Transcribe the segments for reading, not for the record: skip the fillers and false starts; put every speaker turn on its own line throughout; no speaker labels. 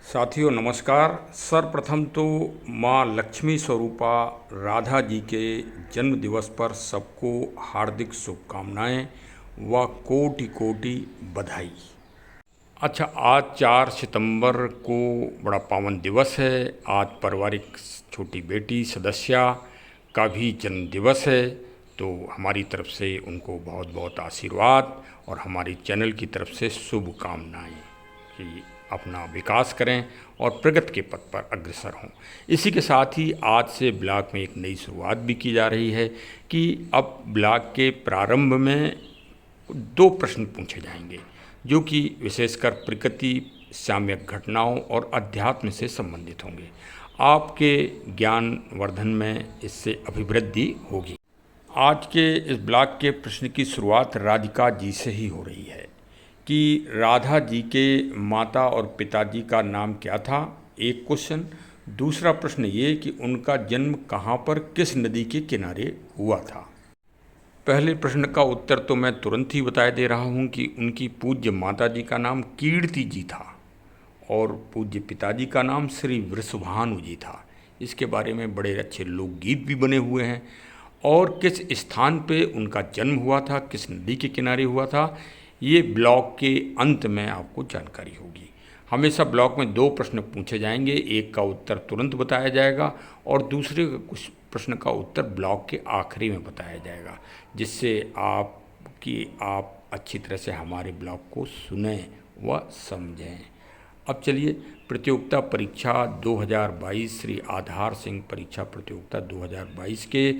साथियों नमस्कार। सर्वप्रथम तो माँ लक्ष्मी स्वरूपा राधा जी के जन्म दिवस पर सबको हार्दिक शुभकामनाएं व कोटि कोटि बधाई। अच्छा, आज 4 सितंबर को बड़ा पावन दिवस है। आज पारिवारिक छोटी बेटी सदस्या का भी जन्म दिवस है, तो हमारी तरफ से उनको बहुत बहुत आशीर्वाद और हमारी चैनल की तरफ से शुभकामनाएं कि अपना विकास करें और प्रगति के पथ पर अग्रसर हों। इसी के साथ ही आज से ब्लॉग में एक नई शुरुआत भी की जा रही है कि अब ब्लॉग के प्रारंभ में 2 प्रश्न पूछे जाएंगे जो कि विशेषकर प्रकृति, साम्यक घटनाओं और अध्यात्म से संबंधित होंगे। आपके ज्ञान वर्धन में इससे अभिवृद्धि होगी। आज के इस ब्लॉग के प्रश्न की शुरुआत राधिका जी से ही हो रही है कि राधा जी के माता और पिताजी का नाम क्या था, एक क्वेश्चन। दूसरा प्रश्न ये कि उनका जन्म कहाँ पर, किस नदी के किनारे हुआ था। पहले प्रश्न का उत्तर तो मैं तुरंत ही बता दे रहा हूँ कि उनकी पूज्य माता जी का नाम कीर्ति जी था और पूज्य पिताजी का नाम श्री वृषभानु जी था। इसके बारे में बड़े अच्छे लोकगीत भी बने हुए हैं और किस स्थान पे उनका जन्म हुआ था, किस नदी के किनारे हुआ था, ये ब्लॉग के अंत में आपको जानकारी होगी। हमेशा ब्लॉग में 2 प्रश्न पूछे जाएंगे, एक का उत्तर तुरंत बताया जाएगा और दूसरे कुछ प्रश्न का उत्तर ब्लॉग के आखिरी में बताया जाएगा, जिससे आप अच्छी तरह से हमारे ब्लॉग को सुनें व समझें। अब चलिए, प्रतियोगिता परीक्षा 2022 श्री आधार सिंह परीक्षा प्रतियोगिता 2022 के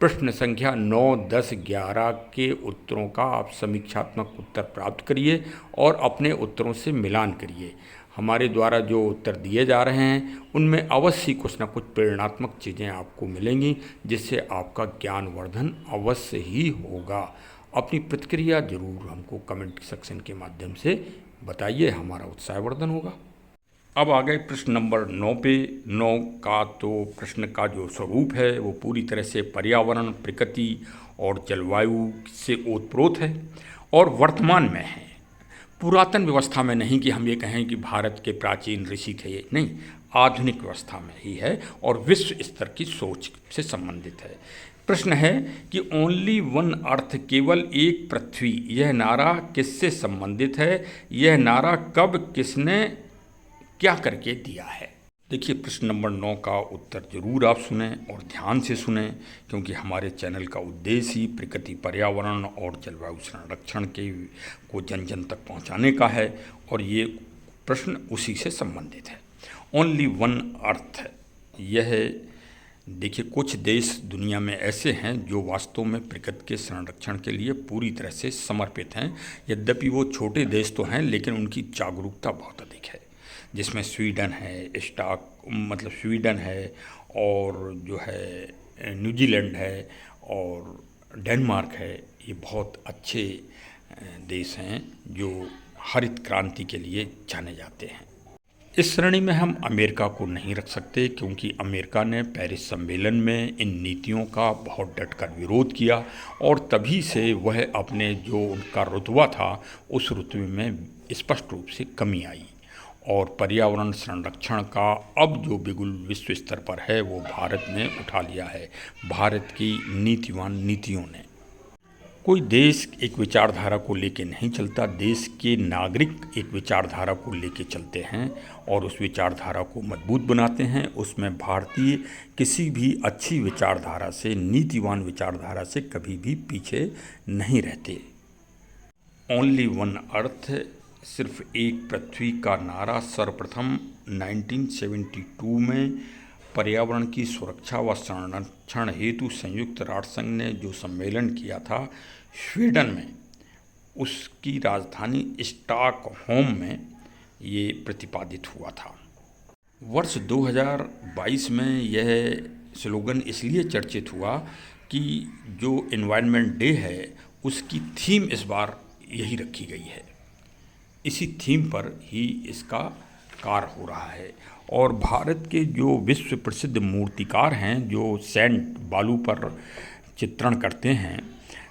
प्रश्न संख्या 9, 10, 11 के उत्तरों का आप समीक्षात्मक उत्तर प्राप्त करिए और अपने उत्तरों से मिलान करिए। हमारे द्वारा जो उत्तर दिए जा रहे हैं उनमें अवश्य कुछ न कुछ प्रेरणात्मक चीज़ें आपको मिलेंगी, जिससे आपका ज्ञान वर्धन अवश्य ही होगा। अपनी प्रतिक्रिया जरूर हमको कमेंट सेक्शन के माध्यम से बताइए, हमारा उत्साहवर्धन होगा। अब आ गए प्रश्न नंबर 9 पे। 9 का तो प्रश्न का जो स्वरूप है वो पूरी तरह से पर्यावरण, प्रकृति और जलवायु से ओतप्रोत है और वर्तमान में है, पुरातन व्यवस्था में नहीं कि हम ये कहें कि भारत के प्राचीन ऋषि थे, नहीं, आधुनिक व्यवस्था में ही है और विश्व स्तर की सोच से संबंधित है। प्रश्न है कि ओनली वन अर्थ, केवल एक पृथ्वी, यह नारा किससे संबंधित है, यह नारा कब किसने क्या करके दिया है। देखिए, प्रश्न नंबर 9 का उत्तर जरूर आप सुने और ध्यान से सुने, क्योंकि हमारे चैनल का उद्देश्य ही प्रकृति, पर्यावरण और जलवायु संरक्षण को जन जन तक पहुंचाने का है और ये प्रश्न उसी से संबंधित है। ओनली वन अर्थ, यह देखिए, कुछ देश दुनिया में ऐसे हैं जो वास्तव में प्रकृति के संरक्षण के लिए पूरी तरह से समर्पित हैं। यद्यपि वो छोटे देश तो हैं, लेकिन उनकी जागरूकता बहुत अधिक है, जिसमें स्वीडन है, स्वीडन है और जो है न्यूजीलैंड है और डेनमार्क है। ये बहुत अच्छे देश हैं जो हरित क्रांति के लिए जाने जाते हैं। इस श्रेणी में हम अमेरिका को नहीं रख सकते, क्योंकि अमेरिका ने पेरिस सम्मेलन में इन नीतियों का बहुत डटकर विरोध किया और तभी से वह अपने जो उनका रुतबा था उस रुतबे में स्पष्ट रूप से कमी आई और पर्यावरण संरक्षण का अब जो बिगुल विश्व स्तर पर है वो भारत ने उठा लिया है, भारत की नीतिवान नीतियों ने। कोई देश एक विचारधारा को लेके नहीं चलता, देश के नागरिक एक विचारधारा को लेके चलते हैं और उस विचारधारा को मजबूत बनाते हैं। उसमें भारतीय किसी भी अच्छी विचारधारा से, नीतिवान विचारधारा से कभी भी पीछे नहीं रहते। ओनली वन अर्थ, सिर्फ एक पृथ्वी का नारा सर्वप्रथम 1972 में पर्यावरण की सुरक्षा व संरक्षण हेतु संयुक्त राष्ट्र संघ ने जो सम्मेलन किया था स्वीडन में, उसकी राजधानी स्टॉकहोम में ये प्रतिपादित हुआ था। वर्ष 2022 में यह स्लोगन इसलिए चर्चित हुआ कि जो एनवायरनमेंट डे है उसकी थीम इस बार यही रखी गई है, इसी थीम पर ही इसका कार्य हो रहा है। और भारत के जो विश्व प्रसिद्ध मूर्तिकार हैं जो सैंड बालू पर चित्रण करते हैं,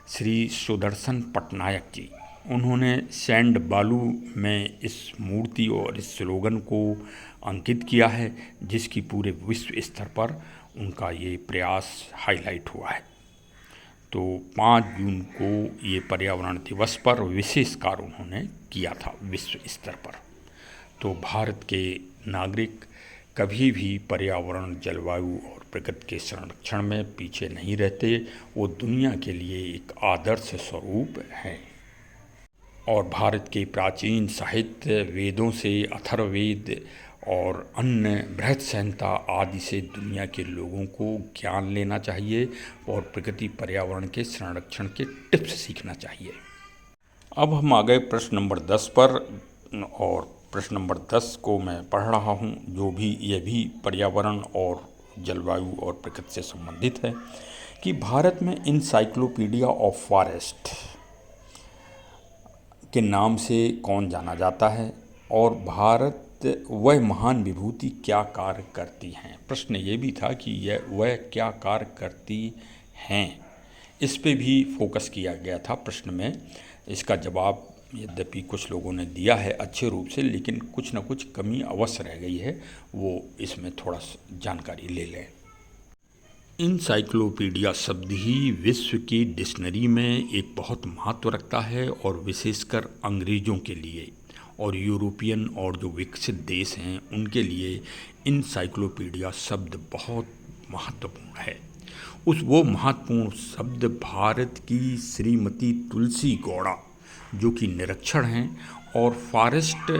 श्री सुदर्शन पटनायक जी, उन्होंने सैंड बालू में इस मूर्ति और इस स्लोगन को अंकित किया है, जिसकी पूरे विश्व स्तर पर उनका ये प्रयास हाईलाइट हुआ है। तो 5 जून को ये पर्यावरण दिवस पर विशेष कार्य उन्होंने किया था विश्व स्तर पर। तो भारत के नागरिक कभी भी पर्यावरण, जलवायु और प्रकृति के संरक्षण में पीछे नहीं रहते। वो दुनिया के लिए एक आदर्श स्वरूप हैं। और भारत के प्राचीन साहित्य, वेदों से अथर्ववेद और अन्य बृहत संहिता आदि से दुनिया के लोगों को ज्ञान लेना चाहिए और प्रकृति पर्यावरण के संरक्षण के टिप्स सीखना चाहिए। अब हम आ गए प्रश्न नंबर 10 पर, और प्रश्न नंबर 10 को मैं पढ़ रहा हूँ, जो भी यह भी पर्यावरण और जलवायु और प्रकृति से संबंधित है, कि भारत में इनसाइक्लोपीडिया ऑफ फॉरेस्ट के नाम से कौन जाना जाता है और भारत वह महान विभूति क्या कार्य करती हैं। प्रश्न ये भी था कि यह वह क्या कार्य करती हैं, इस पे भी फोकस किया गया था प्रश्न में। इसका जवाब यद्यपि कुछ लोगों ने दिया है अच्छे रूप से, लेकिन कुछ न कुछ कमी अवश्य रह गई है, वो इसमें थोड़ा जानकारी ले लें। इनसाइक्लोपीडिया शब्द ही विश्व की डिक्शनरी में एक बहुत महत्व रखता है, और विशेषकर अंग्रेज़ों के लिए और यूरोपियन और जो विकसित देश हैं उनके लिए इनसाइक्लोपीडिया शब्द बहुत महत्वपूर्ण है। वो महत्वपूर्ण शब्द भारत की श्रीमती तुलसी गौड़ा, जो कि निरीक्षण हैं और फॉरेस्ट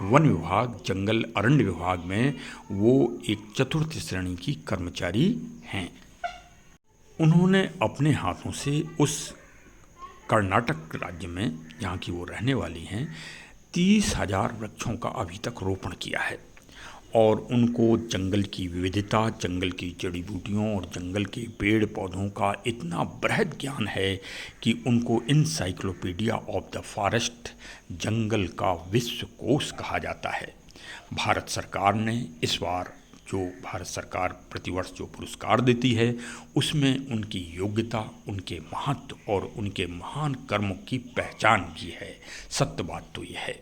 वन विभाग, जंगल अरण्य विभाग में वो एक चतुर्थ श्रेणी की कर्मचारी हैं। उन्होंने अपने हाथों से उस कर्नाटक राज्य में, जहाँ की वो रहने वाली हैं, 30,000 वृक्षों का अभी तक रोपण किया है। और उनको जंगल की विविधता, जंगल की जड़ी बूटियों और जंगल के पेड़ पौधों का इतना बृहद ज्ञान है कि उनको इनसाइक्लोपीडिया ऑफ द फॉरेस्ट, जंगल का विश्व कोश कहा जाता है। भारत सरकार ने इस बार जो भारत सरकार प्रतिवर्ष जो पुरस्कार देती है, उसमें उनकी योग्यता, उनके महत्व और उनके महान कर्मों की पहचान की है। सत्य बात तो यह है।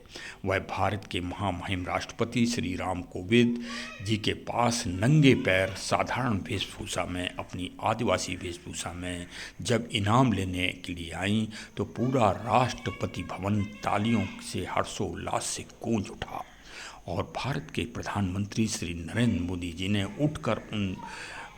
वह भारत के महामहिम राष्ट्रपति श्री राम कोविंद जी के पास नंगे पैर साधारण वेशभूषा में, अपनी आदिवासी वेशभूषा में जब इनाम लेने के लिए आईं, तो पूरा राष्ट्रपति भवन तालियों से, हर्षोल्लास से गूंज उठा। और भारत के प्रधानमंत्री श्री नरेंद्र मोदी जी ने उठकर उन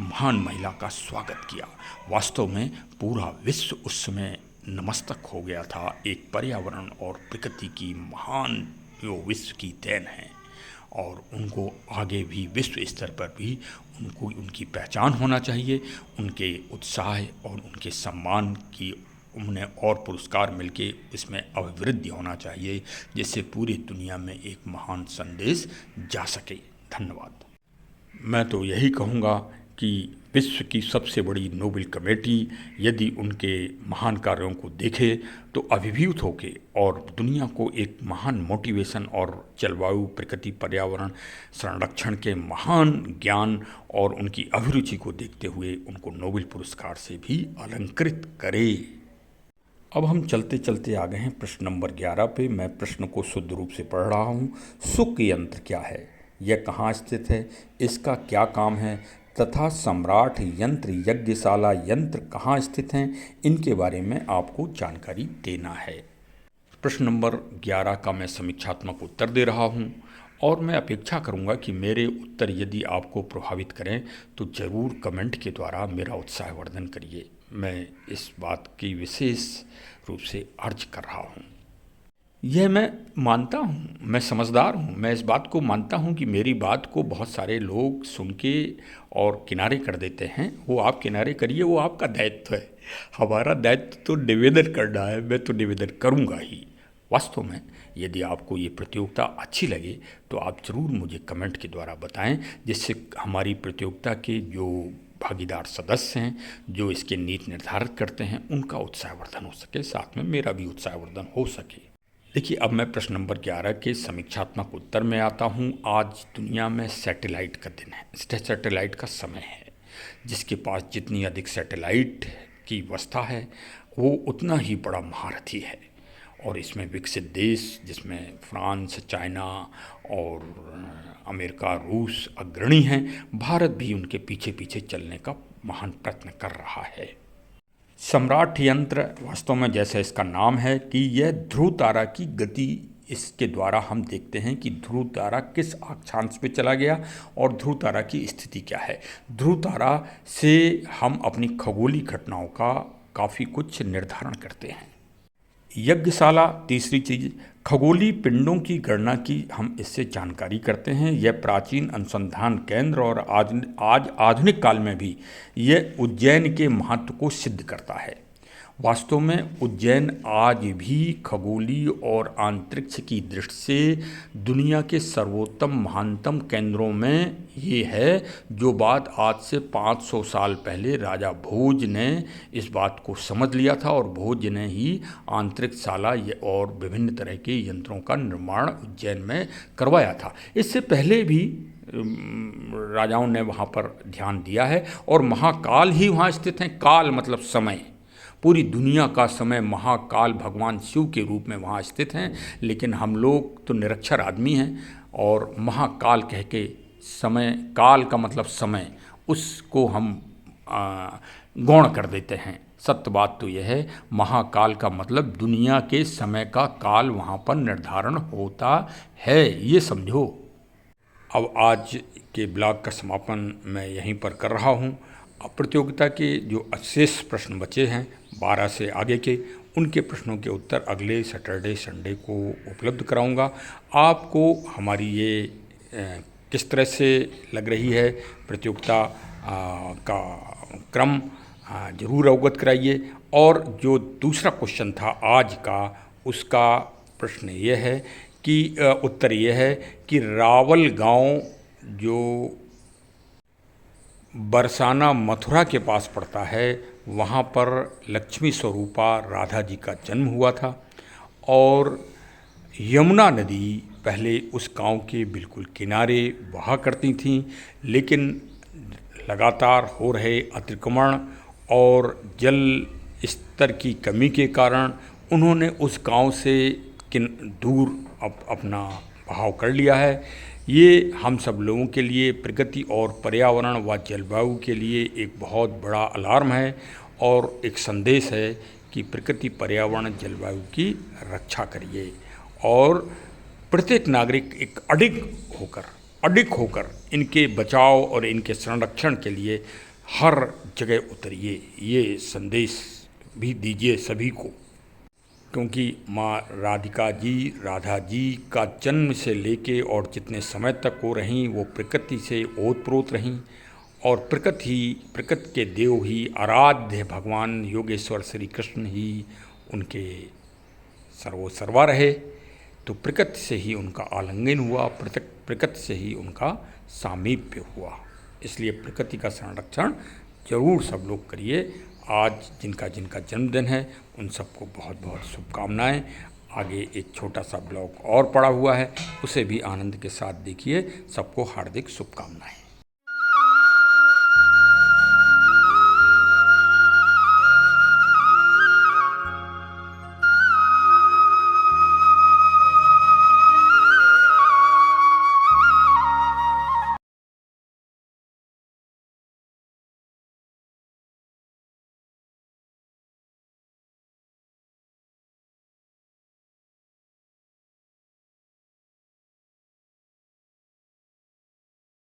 महान महिला का स्वागत किया। वास्तव में पूरा विश्व उस समय नतमस्तक हो गया था। एक पर्यावरण और प्रकृति की महान जो विश्व की देन है, और उनको आगे भी विश्व स्तर पर भी उनको उनकी पहचान होना चाहिए। उनके उत्साह और उनके सम्मान की उन्हें और पुरस्कार मिलके इसमें अभिवृद्धि होना चाहिए, जिससे पूरी दुनिया में एक महान संदेश जा सके। धन्यवाद। मैं तो यही कहूँगा कि विश्व की सबसे बड़ी नोबेल कमेटी यदि उनके महान कार्यों को देखे तो अभिभूत होके और दुनिया को एक महान मोटिवेशन और जलवायु, प्रकृति, पर्यावरण संरक्षण के महान ज्ञान और उनकी अभिरुचि को देखते हुए उनको नोबेल पुरस्कार से भी अलंकृत करे। अब हम चलते चलते आ गए हैं प्रश्न नंबर 11 पे। मैं प्रश्न को शुद्ध रूप से पढ़ रहा हूँ। शुक यंत्र क्या है, यह कहाँ स्थित है, इसका क्या काम है तथा सम्राट यंत्र यज्ञशाला यंत्र कहाँ स्थित हैं, इनके बारे में आपको जानकारी देना है। प्रश्न नंबर 11 का मैं समीक्षात्मक उत्तर दे रहा हूँ, और मैं अपेक्षा करूँगा कि मेरे उत्तर यदि आपको प्रभावित करें तो ज़रूर कमेंट के द्वारा मेरा उत्साहवर्धन करिए। मैं इस बात की विशेष रूप से अर्ज कर रहा हूँ। यह मैं मानता हूँ, मैं समझदार हूँ, मैं इस बात को मानता हूँ कि मेरी बात को बहुत सारे लोग सुन के और किनारे कर देते हैं। वो आप किनारे करिए, वो आपका दायित्व है। हमारा दायित्व तो निवेदन करना है, मैं तो निवेदन करूँगा ही। वास्तव में यदि आपको ये प्रतियोगिता अच्छी लगे तो आप ज़रूर मुझे कमेंट के द्वारा बताएं, जिससे हमारी प्रतियोगिता के जो भागीदार सदस्य हैं, जो इसके नीति निर्धारित करते हैं, उनका उत्साहवर्धन हो सके, साथ में मेरा भी उत्साहवर्धन हो सके। देखिए, अब मैं प्रश्न नंबर 11 के समीक्षात्मक उत्तर में आता हूँ। आज दुनिया में सैटेलाइट का दिन है, सैटेलाइट का समय है। जिसके पास जितनी अधिक सैटेलाइट की व्यवस्था है वो उतना ही बड़ा महारथी है। और इसमें विकसित देश जिसमें फ्रांस, चाइना और अमेरिका, रूस अग्रणी हैं, भारत भी उनके पीछे पीछे चलने का महान प्रयत्न कर रहा है। सम्राट यंत्र वास्तव में, जैसे इसका नाम है, कि यह ध्रुव तारा की गति, इसके द्वारा हम देखते हैं कि ध्रुव तारा किस अक्षांश पे चला गया और ध्रुव तारा की स्थिति क्या है। ध्रुव तारा से हम अपनी खगोलीय घटनाओं का काफ़ी कुछ निर्धारण करते हैं। यज्ञशाला, तीसरी चीज़, खगोलीय पिंडों की गणना की हम इससे जानकारी करते हैं। यह प्राचीन अनुसंधान केंद्र और आज आधुनिक काल में भी यह उज्जैन के महत्व को सिद्ध करता है। वास्तव में उज्जैन आज भी खगोलीय और अंतरिक्ष की दृष्टि से दुनिया के सर्वोत्तम महानतम केंद्रों में ये है, जो बात आज से 500 साल पहले राजा भोज ने इस बात को समझ लिया था और भोज ने ही अंतरिक्षशाला और विभिन्न तरह के यंत्रों का निर्माण उज्जैन में करवाया था। इससे पहले भी राजाओं ने वहाँ पर ध्यान दिया है और महाकाल ही वहाँ स्थित हैं। काल मतलब समय, पूरी दुनिया का समय महाकाल भगवान शिव के रूप में वहाँ स्थित हैं, लेकिन हम लोग तो निरक्षर आदमी हैं और महाकाल कह के समय, काल का मतलब समय, उसको हम गौण कर देते हैं। सत्य बात तो यह है, महाकाल का मतलब दुनिया के समय का काल वहाँ पर निर्धारण होता है, ये समझो। अब आज के ब्लॉग का समापन मैं यहीं पर कर रहा हूँ। अब प्रतियोगिता के जो शेष प्रश्न बचे हैं 12 से आगे के, उनके प्रश्नों के उत्तर अगले सैटरडे संडे को उपलब्ध कराऊंगा। आपको हमारी ये किस तरह से लग रही है प्रतियोगिता का क्रम ज़रूर अवगत कराइए। और जो दूसरा क्वेश्चन था आज का, उसका प्रश्न ये है कि उत्तर ये है कि रावल गांव जो बरसाना मथुरा के पास पड़ता है, वहाँ पर लक्ष्मी स्वरूपा राधा जी का जन्म हुआ था और यमुना नदी पहले उस गांव के बिल्कुल किनारे बहा करती थीं, लेकिन लगातार हो रहे अतिक्रमण और जल स्तर की कमी के कारण उन्होंने उस गांव से दूर अपना बहाव कर लिया है। ये हम सब लोगों के लिए, प्रकृति और पर्यावरण व जलवायु के लिए एक बहुत बड़ा अलार्म है और एक संदेश है कि प्रकृति, पर्यावरण, जलवायु की रक्षा करिए और प्रत्येक नागरिक एक अडिग होकर इनके बचाव और इनके संरक्षण के लिए हर जगह उतरिए। ये संदेश भी दीजिए सभी को, क्योंकि माँ राधा जी का जन्म से लेके और जितने समय तक वो रहीं, वो प्रकृति से ओतप्रोत रहीं और प्रकृति के देव ही, आराध्य भगवान योगेश्वर श्री कृष्ण ही उनके सर्वा रहे। तो प्रकृति से ही उनका आलिंगन हुआ, प्रकृति से ही उनका सामीप्य हुआ। इसलिए प्रकृति का संरक्षण जरूर सब लोग करिए। आज जिनका जन्मदिन है उन सबको बहुत बहुत शुभकामनाएं। आगे एक छोटा सा ब्लॉग और पड़ा हुआ है, उसे भी आनंद के साथ देखिए। सबको हार्दिक शुभकामनाएं।